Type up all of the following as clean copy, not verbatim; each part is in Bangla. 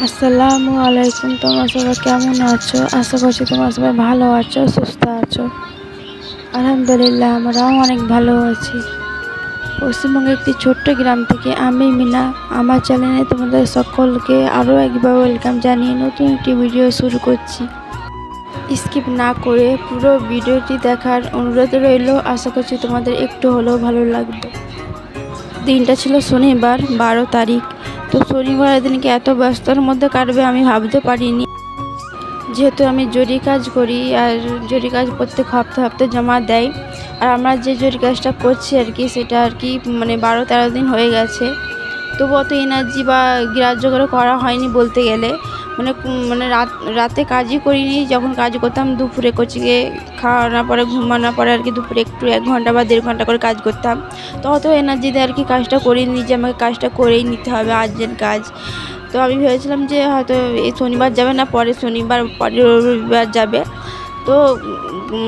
আসসালামু আলাইকুম। তোমরা সবাই কেমন আছো? আশা করছি তোমরা সবাই ভালো আছো, সুস্থ আছো। আলহামদুলিল্লাহ আমরাও অনেক ভালো আছি। পশ্চিমবঙ্গের একটি ছোট্ট গ্রাম থেকে আমি মিনা। আমার চ্যানেলে তোমাদের সকলকে আরও একবার ওয়েলকাম জানিয়ে নতুন একটি ভিডিও শুরু করছি। স্কিপ না করে পুরো ভিডিওটি দেখার অনুরোধ রইল। আশা করছি তোমাদের একটু হলেও ভালো লাগবে। দিনটা ছিল শনিবার 12 তারিখ। তো শনিবারের দিনকে এত ব্যস্ততার মধ্যে কাটবে আমি ভাবতে পারিনি। যেহেতু আমি জরি কাজ করি, আর জরি কাজ প্রত্যেক হপ্তাহে জমা দেয়। আর আমরা যে জরি কাজটা করছি আর কি, সেটা আর কি মানে 12-13 দিন হয়ে গেছে। তবু অত এনার্জি বা গ্রাহ্য করে করা হয়নি বলতে গেলে। মানে রাতে কাজই করিনি। যখন কাজ করতাম দুপুরে কোচিংয়ে খাওয়ানোর পরে ঘুমানোর পরে আর কি দুপুরে একটু 1 ঘন্টা বা 1.5 ঘন্টা করে কাজ করতাম। তো অত এনার্জি দিয়ে আর কি কাজটা করিনি যে আমাকে কাজটা করেই নিতে হবে আর্জেন্ট কাজ। তো আমি ভেবেছিলাম যে হয়তো এই শনিবার যাবে না, পরে শনিবার পরে রবিবার যাবে। তো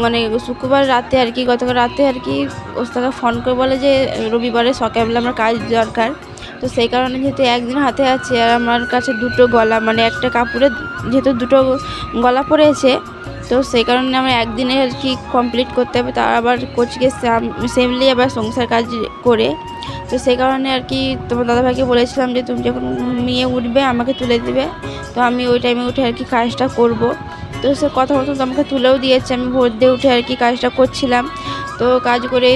মানে শুক্রবার রাতে আর কি, গতকাল রাতে আর কি ওস্তাদকে ফোন করে বলে যে রবিবারে সকালবেলা আমার কাজ দরকার। তো সেই কারণে যেহেতু একদিন হাতে আছে আর আমার কাছে দুটো গলা, মানে একটা কাপড়ে যেহেতু দুটো গলা পড়েছে, তো সেই কারণে আমার একদিনে আর কি কমপ্লিট করতে হবে। তার আবার কোচিংয়ে সেমলি আবার সংসার কাজ করে। তো সেই কারণে আর কি তোমার দাদাভাইকে বলেছিলাম যে তুমি যখন ঘুমিয়ে উঠবে আমাকে তুলে দেবে। তো আমি ওই টাইমে উঠে আর কি কাজটা করব। তো সে কথা মতো আমাকে তুলেও দিয়েছে। আমি ভোর দিয়ে উঠে আর কি কাজটা করছিলাম। তো কাজ করে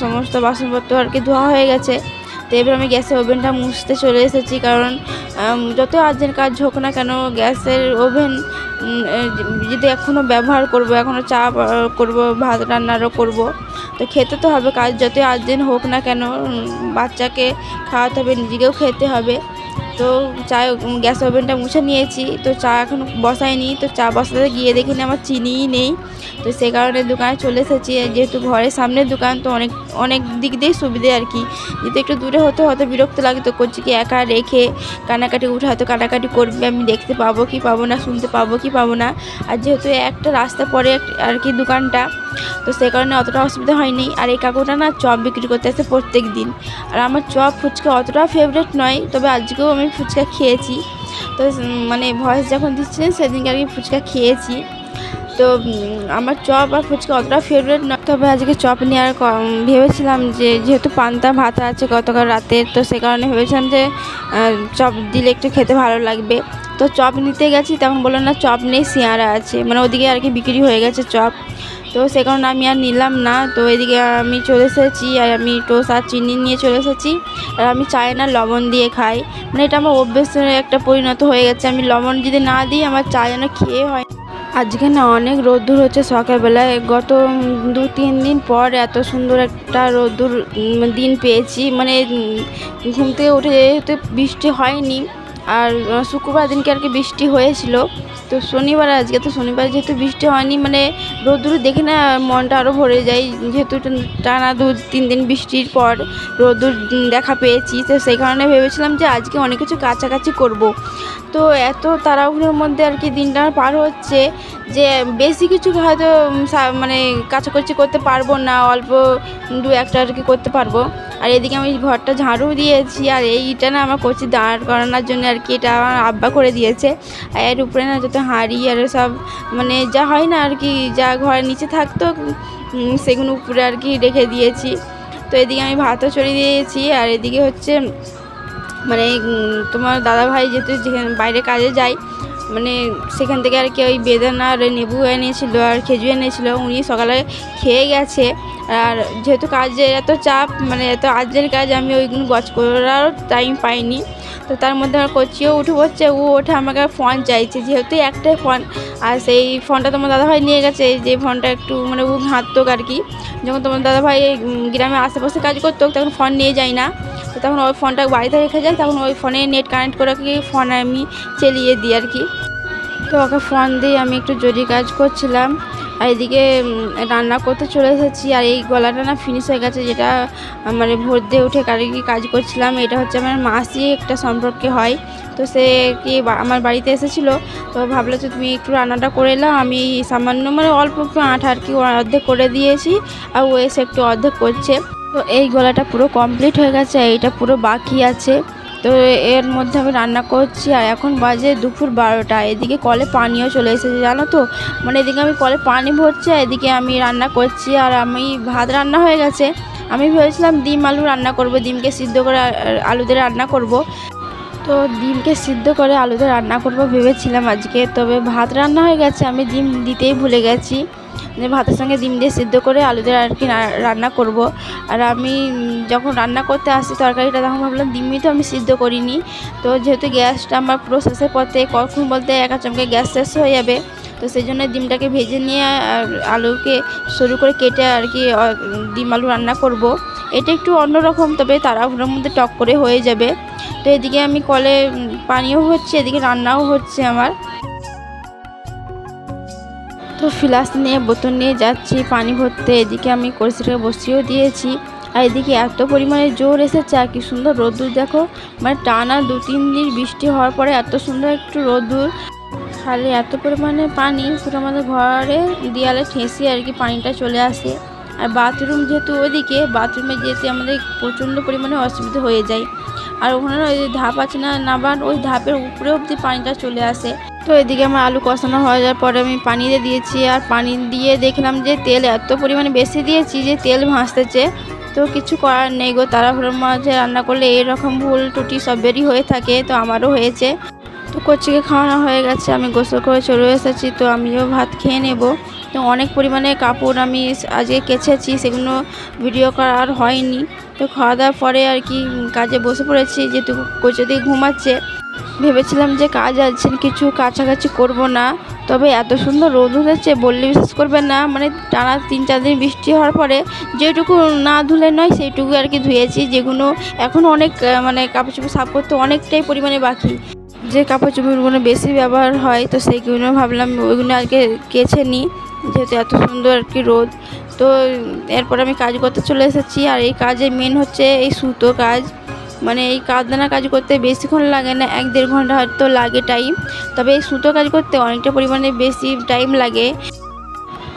সমস্ত বাসনপত্র আর কি ধোয়া হয়ে গেছে। তো এবার আমি গ্যাসের ওভেনটা মুছতে চলে এসেছি, কারণ যত আর্জেন্ট কাজ হোক না কেন গ্যাসের ওভেন যদি এখনও ব্যবহার করব, এখনও চা করব, ভাত রান্নারও করব, তো খেতে তো হবে। কাজ যতই আর্জেন্ট হোক না কেন বাচ্চাকে খাওয়াতে হবে, নিজেকেও খেতে হবে। তো গ্যাস ওভেনটা মুছে নিয়েছি। তো চা এখন বসাইনি। তো চা বসাতে গিয়ে দেখিনি আমার চিনিই নেই। তো সেই কারণে দোকানে চলে এসেছি। যেহেতু ঘরের সামনের দোকান, তো অনেক দিক দিয়েই সুবিধে আর কি। যেহেতু একটু দূরে হয়তো বিরক্ত লাগে, তো করছি কি একা রেখে কানাকাটি উঠে হয়তো কানাকাটি করবে, আমি দেখতে পাবো কি পাবো না, শুনতে পাবো কি পাবো না। আর যেহেতু একটা রাস্তা পরে আর কি দোকানটা, তো সেই কারণে অতটা অসুবিধা হয়নি। আর এই কাকুটা না চপ বিক্রি করতে আসে প্রত্যেক দিন। আর আমার চপ ফুচকা অতটা ফেভারিট নয়, তবে আজকেও আমি ফুচকা খেয়েছি। তো মানে ভয়েস যখন দিচ্ছিলেন সেদিনকে আর কি ফুচকা খেয়েছি। তো আমার চপ আর ফুচকা অতটা ফেভারিট নয়, তবে আজকে চপ নিয়ে আর ভেবেছিলাম যে যেহেতু পান্তা ভাত আছে গতকাল রাতের, তো সে কারণে ভেবেছিলাম যে চপ দিলে একটু খেতে ভালো লাগবে। তো চপ নিতে গেছি, তখন বললো না চপ নেই, সিঙাড়া আছে, মানে ওদিকে আর কি বিক্রি হয়ে গেছে চপ। তো সে কারণে আমি আর নিলাম না। তো এদিকে আমি চলে এসেছি, আর আমি টোস্ট আর চিনি নিয়ে চলে এসেছি। আর আমি চাই না লবণ দিয়ে খাই, মানে এটা আমার অভ্যেসের একটা পরিণত হয়ে গেছে। আমি লবণ যদি না দিই আমার চা যেন খেয়ে হয়। আজকে না অনেক রোদ্দুর হচ্ছে সকালবেলায়। গত 2-3 দিন পর এত সুন্দর একটা রোদ্দুর দিন পেয়েছি। মানে ঘুম থেকে উঠে যেহেতু বৃষ্টি হয়নি, আর শুক্রবার দিনকে আর কি বৃষ্টি হয়েছিল। তো শনিবার আজকে, তো শনিবার যেহেতু বৃষ্টি হয়নি, মানে রোদ্দুর দেখে না মনটা আরও ভরে যায়। যেহেতু টানা 2-3 দিন বৃষ্টির পর রোদ্দুর দেখা পেয়েছি, তো সেই কারণে ভেবেছিলাম যে আজকে অনেক কিছু কাছাকাছি করব। তো এত তাড়াহুড়োর মধ্যে আর কি দিনটা পার হচ্ছে যে বেশি কিছু হয়তো মানে কাছাকাছি করতে পারবো না, অল্প 2-1টা আর কি করতে পারবো। আর এদিকে আমি ঘরটা ঝাড়ু দিয়েছি, আর এইটা না আমার কচি দাঁড় করানোর জন্য আর কি, এটা আমার আব্বা করে দিয়েছে। আর এর উপরে না যত হাঁড়ি আর সব মানে যা হয় না আর কি, যা ঘরের নিচে থাকতো সেগুলো উপরে আর কি রেখে দিয়েছি। তো এদিকে আমি ভাতও চড়িয়ে দিয়েছি। আর এদিকে হচ্ছে মানে তোমার দাদাভাই যেহেতু যেখানে বাইরে কাজে যায়, মানে সেখান থেকে আর কি ওই বেদানা আর লেবু এনেছিল আর খেজুর এনেছিল, উনি সকালে খেয়ে গেছে। আর যেহেতু কাজের এত চাপ, মানে এত আর্জেন্ট কাজ, আমি ওইগুলো গছ করারও টাইম পাইনি। তো তার মধ্যে আমার কচিও উঠে পড়ছে, ও ওঠে আমাকে ফোন চাইছে, যেহেতু একটাই ফোন। আর সেই ফোনটা তোমার দাদাভাই নিয়ে গেছে, যে ফোনটা একটু মানে ও ঘাঁটতো আর কি। যখন তোমার দাদাভাই গ্রামে আশেপাশে কাজ করতো তখন ফোন নিয়ে যায় না, তো তখন ওই ফোনটা বাড়িতে রেখে যায়, তখন ওই ফোনে নেট কানেক্ট করে কি ফোন আমি চালিয়ে দিই আর কি। তো ওকে ফোন দিয়ে আমি একটু জরুরি কাজ করছিলাম। আর এদিকে রান্না করতে চলে এসেছি। আর এই গলাটা না ফিনিশ হয়ে গেছে, যেটা মানে ভোর দিয়ে উঠে কাজ করছিলাম। এটা হচ্ছে আমার মাসি একটা সম্পর্কে হয়, তো সে কি আমার বাড়িতে এসেছিলো। তো ভাবলো যে তুমি একটু রান্নাটা করে এলাম, আমি সামান্য মানে অল্প একটু আঠা আর কি অর্ধেক করে দিয়েছি, আর ও এসে একটু অর্ধেক করছে। তো এই গলাটা পুরো কমপ্লিট হয়ে গেছে, এইটা পুরো বাকি আছে। তো এর মধ্যে আমি রান্না করছি, আর এখন বাজে দুপুর 12টা। এদিকে কলে পানিও চলে এসেছে জানো তো, মানে এদিকে আমি কলে পানি ভরছি, এদিকে আমি রান্না করছি। আর আমি ভাত রান্না হয়ে গেছে। আমি ভেবেছিলাম ডিম আলু রান্না করব, ডিমকে সিদ্ধ করে আলু দিয়ে রান্না করব। তো ডিমকে সিদ্ধ করে আলু দিয়ে রান্না করব ভেবেছিলাম আজকে, তবে ভাত রান্না হয়ে গেছে, আমি ডিম দিতেই ভুলে গেছি। যে ভাতের সঙ্গে ডিম দিয়ে সিদ্ধ করে আলু দিয়ে আর কি রান্না করব। আর আমি যখন রান্না করতে আসি তরকারিটা, তখন ভাবলাম ডিমই তো আমি সিদ্ধ করিনি। তো যেহেতু গ্যাসটা আমার পুরো শেষের পথে, কখন বলতে একা চমকে গ্যাস শেষ হয়ে যাবে, তো সেই জন্য ডিমটাকে ভেজে নিয়ে আর আলুকে সরু করে কেটে আর কি ডিম আলু রান্না করব। এটা একটু অন্যরকম, তবে তাড়াহুড়োর মধ্যে টক করে হয়ে যাবে। তো এদিকে আমি কলে পানিও হচ্ছে, এদিকে রান্নাও হচ্ছে আমার। তো ফ্লাস নিয়ে বোতল নিয়ে যাচ্ছি পানি ভরতে। এদিকে আমি কলসিটাকে বসিয়েও দিয়েছি। আর এদিকে এত পরিমাণে জোর এসেছে, আর কি সুন্দর রোদ্দুর দেখো, মানে টানা 2-3 দিন বৃষ্টি হওয়ার পরে এত সুন্দর একটু রোদ্দুর। খালি এত পরিমাণে পানি পুরো আমাদের ঘরে দেয়ালে ঠেসে আর কি পানিটা চলে আসে। আর বাথরুম যেহেতু ওইদিকে, বাথরুমে যেতে আমাদের প্রচণ্ড পরিমাণে অসুবিধা হয়ে যায়। আর ওখানে ওই ধাপ আছে না নাবার, ওই ধাপের উপরে অবধি পানিটা চলে আসে। তো এদিকে আমার আলু কষানো হয়ে যাওয়ার পরে আমি পানি দিয়ে দিয়েছি। আর পানি দিয়ে দেখলাম যে তেল এত পরিমাণে বেশি দিয়েছি যে তেল ভাসতেছে। তো কিছু করার নেই গো, তাড়াহুড়োর মাঝে রান্না করলে এরকম ভুল ত্রুটি সবেরই হয়ে থাকে, তো আমারও হয়েছে। তো কচিকে খাওয়ানো হয়ে গেছে, আমি গোসল করে চলে এসেছি। তো আমিও ভাত খেয়ে নেব। তো অনেক পরিমাণে কাপড় আমি আজকে কেচেছি, সেগুলো ভিডিও করা আর হয়নি। তো খাওয়া দাওয়ার পরে আর কি কাজে বসে পড়েছি, যেহেতু কচি দিয়ে ঘুমাচ্ছে। ভেবেছিলাম যে কাজ আছে কিছু কাছাকাছি করব না, তবে এত সুন্দর রোদ উঠেছে বললে বিশ্বাস করবে না। মানে টানা 3-4 দিন বৃষ্টি হওয়ার পরে যেটুকু না ধুলে নয় সেইটুকু আর কি ধুয়েছি, যেগুলো এখন অনেক মানে কাপড় চোপড় সাফ করতে অনেকটাই পরিমাণে বাকি। যে কাপড় চোপড়গুলো বেশি ব্যবহার হয়, তো সেইগুলো ভাবলাম ওইগুলো আজকে কেচে নিই, যেহেতু এত সুন্দর আর কি রোদ। তো এরপর আমি কাজ করতে চলে এসেছি। আর এই কাজে মেন হচ্ছে এই সুতো কাজ, মানে এই কাঁদানা কাজ করতে বেশিক্ষণ লাগে না, 1-1.5 ঘন্টা হয়তো লাগে টাইম। তবে এই সুতো কাজ করতে অনেকটা পরিমাণে বেশি টাইম লাগে।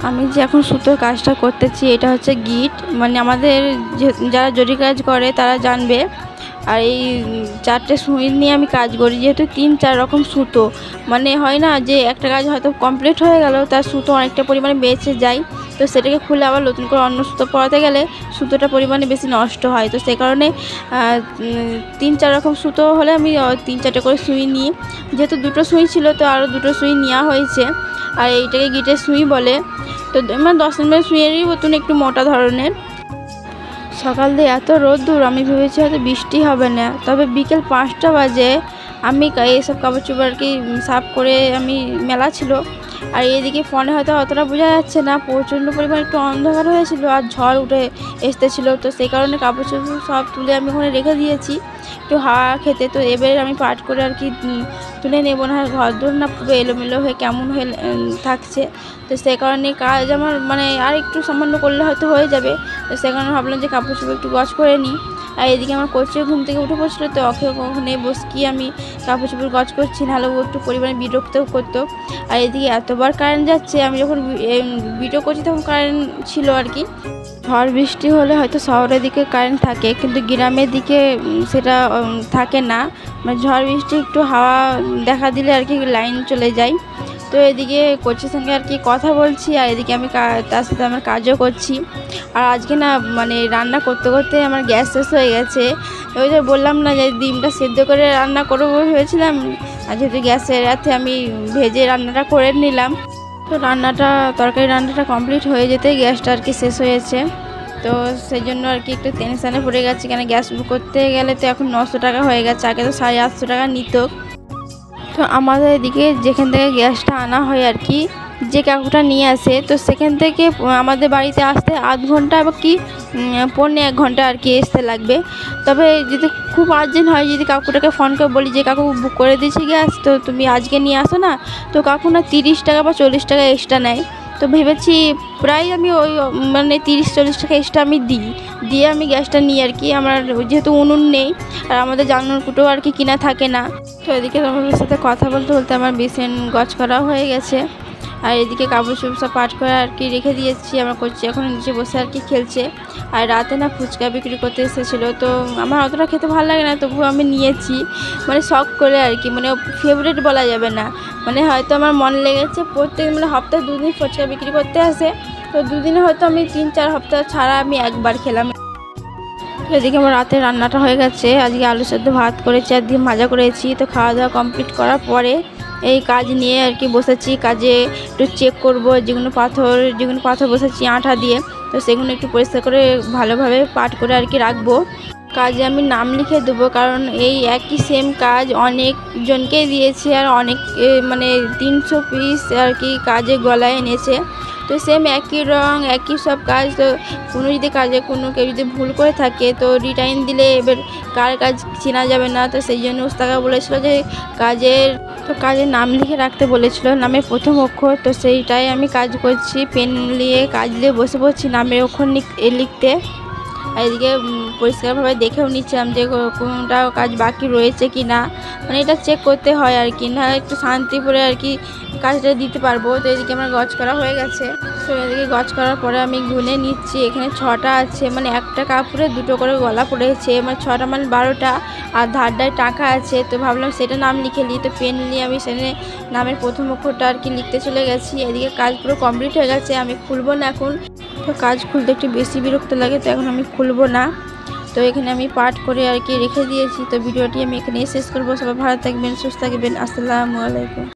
আমি যে এখন সুতোর কাজটা করতেছি, এটা হচ্ছে গিট, মানে আমাদের যারা জরি কাজ করে তারা জানবে। আর এই 4টে সুই নিয়ে আমি কাজ করি, যেহেতু 3-4 রকম সুতো, মানে হয় না যে একটা কাজ হয়তো কমপ্লিট হয়ে গেল, তার সুতো অনেকটা পরিমাণে বেঁচে যায়। তো সেটাকে খুলে আবার নতুন করে অন্য সুতো পরাতে গেলে সুতোটা পরিমাণে বেশি নষ্ট হয়। তো সেই কারণে 3-4 রকম সুতো হলে আমি 3-4টে করে সুই নিই। যেহেতু 2টো সুই ছিল, তো আরও 2টো সুই নেওয়া হয়েছে। আর এইটাকে গিটের সুই বলে। তো মানে 10 নম্বরের সুইয়েরই মতন একটু মোটা ধরনের। সকাল দিয়ে এত রোদ্দুর, আমি ভেবেছি হয়তো বৃষ্টি হবে না, তবে বিকেল 5টা বাজে আমি এইসব কাপড় চোপড় আর কি সাফ করে আমি মেলা ছিল। আর এদিকে ফোনে হয়তো অতটা বোঝা যাচ্ছে না, প্রচণ্ড পরিমাণে একটু অন্ধকার হয়েছিল আর ঝড় উঠে এসতেছিল। তো সেই কারণে কাপড় চোপড় সব তুলে আমি ওখানে রেখে দিয়েছি একটু হাওয়া খেতে। তো এবারে আমি পাট করে আর কি তুলে নেব, না ঘর দূর না পুরো এলোমেলো হয়ে কেমন হয়ে থাকছে। তো সেই কারণে কাজ আমার মানে আর একটু সামান্য করলে হয়তো হয়ে যাবে। তো সেই কারণে ভাবলাম যে কাপড় চোপড় একটু গজ করে নিই। আর এদিকে আমার কোচে ঘুম থেকে উঠে পড়ছিলো, তো ওখানে বসকি আমি কাপড় চোপড় গজ করছি, নাহলে ও একটু পরিমাণে বিরক্তও করতো। আর এদিকে এতবার কারেন্ট যাচ্ছে, আমি যখন ভিডিও করছি তখন কারেন্ট ছিল আর কি। ঝড় বৃষ্টি হলে হয়তো শহরের দিকে কারেন্ট থাকে, কিন্তু গ্রামের দিকে সেটা থাকে না। মানে ঝড় বৃষ্টি একটু হাওয়া দেখা দিলে আর কি লাইন চলে যায়। তো এদিকে কোচের সঙ্গে আর কি কথা বলছি, আর এদিকে আমি তার সাথে আমার কাজও করছি। আর আজকে না মানে রান্না করতে করতে আমার গ্যাস শেষ হয়ে গেছে। ওই যে বললাম না যে ডিমটা সেদ্ধ করে রান্না করবো ভেবেছিলাম, আর যেহেতু গ্যাসের রাতে আমি ভেজে রান্নাটা করে নিলাম। তো তরকারি রান্নাটা কমপ্লিট হয়ে যেতে গ্যাসটা আর কি শেষ হয়েছে। তো সেই জন্য আর কি একটু টেনশানে পড়ে গেছে, কেন গ্যাস বুক করতে গেলে তো এখন 900 টাকা হয়ে গেছে, আগে তো 850 টাকা নিত। তো আমাদের এদিকে যেখান থেকে গ্যাসটা আনা হয় আর কি, যে কাকুটা নিয়ে আসে, তো সেখান থেকে আমাদের বাড়িতে আসতে আধ ঘন্টা বা কি 1.25 ঘন্টা আর কি আসতে লাগবে। তবে যদি খুব আর্জেন্ট হয়, যদি কাকুটাকে ফোন করে বলি যে কাকু বুক করে দিয়েছি গ্যাস, তো তুমি আজকে নিয়ে আসো না, তো কাকু না 30 টাকা বা 40 টাকা এক্সট্রা নেয়। তো ভেবেছি প্রায় আমি ওই মানে 30-40 টাকা এক্সট্রা আমি দিয়ে আমি গ্যাসটা নিই আর কি। আমার যেহেতু উনুন নেই, আর আমাদের জানানোর কুটো আর কি কিনা থাকে না। তো এদিকে তোমাদের সাথে কথা বলতে বলতে আমার বেসন গজ করা হয়ে গেছে। আর এদিকে কাপড় চোপড় সব পাট করে আর কি রেখে দিয়েছি। আমার করছি এখন নিচে বসে আর কি খেলছে। আর রাতে না ফুচকা বিক্রি করতে এসেছিলো, তো আমার অতটা খেতে ভালো লাগে না, তবুও আমি নিয়েছি মানে শখ করে আর কি, মানে ফেভারিট বলা যাবে না, মানে হয়তো আমার মন লেগেছে। প্রত্যেক মানে সপ্তাহে 2 দিন ফুচকা বিক্রি করতে আসে, তো 2 দিনে হয়তো আমি 3-4 সপ্তাহ ছাড়া আমি একবার খেলাম। এদিকে আমার রাতে রান্নাটা হয়ে গেছে। আজকে আলু সেদ্ধ ভাত করেছি আর ডিম ভাজা করেছি। তো খাওয়া দাওয়া কমপ্লিট করার পরে এই কাজ নিয়ে আর কি বসেছি। কাজে একটু চেক করব, যেগুলো পাথর বসেছি আঠা দিয়ে, তো সেগুলো একটু পরিষ্কার করে ভালোভাবে পাট করে আর কি রাখবো। কাজে আমি নাম লিখে দেবো, কারণ এই একই সেম কাজ অনেকজনকেই দিয়েছি আর অনেক মানে 300 পিস আর কি কাজে গলায় এনেছে। তো সেম একই রং একই সব কাজ, তো কোনো যদি কাজে কেউ যদি ভুল করে থাকে তো রিটার্ন দিলে এবার কার কাজ চেনা যাবে না। তো সেই জন্য ওস্তাদা বলেছিল যে কাজের নাম লিখে রাখতে বলেছিল, নামের প্রথম অক্ষর। তো সেইটাই আমি কাজ করছি, পেন নিয়ে কাজ নিয়ে বসে পড়ছি নামের অক্ষর লিখতে। আর এদিকে পরিষ্কারভাবে দেখেও নিচ্ছিলাম যে কোনটা কাজ বাকি রয়েছে কি না, মানে এটা চেক করতে হয় আর কি, না একটু শান্তি করে আর কি কাজটা দিতে পারবো। তো এদিকে আমার গজ করা হয়ে গেছে। তো এদিকে গজ করার পরে আমি গুনে নিচ্ছি, এখানে 6টা আছে, মানে একটা কাপড়ে 2টো করে গলা পড়েছে, মানে 6টা মানে 12টা, আর ধারটায় টাকা আছে। তো ভাবলাম সেটা নাম লিখে নিই, তো পেন নিয়ে আমি সেখানে নামের প্রথম অক্ষরটা আর কি লিখতে চলে গেছি। এদিকে কাজ পুরো কমপ্লিট হয়ে গেছে, আমি খুলবো না এখন, তো কাজ খুলতে একটু বেশি বিরক্ত লাগে, তো এখন আমি খুলবো না। তো এখানে আমি পাট করে আর কি রেখে দিয়েছি। তো ভিডিওটি আমি এখানে শেষ করবো। সবাই ভালো থাকবেন, সুস্থ থাকবেন। আসসালামু আলাইকুম।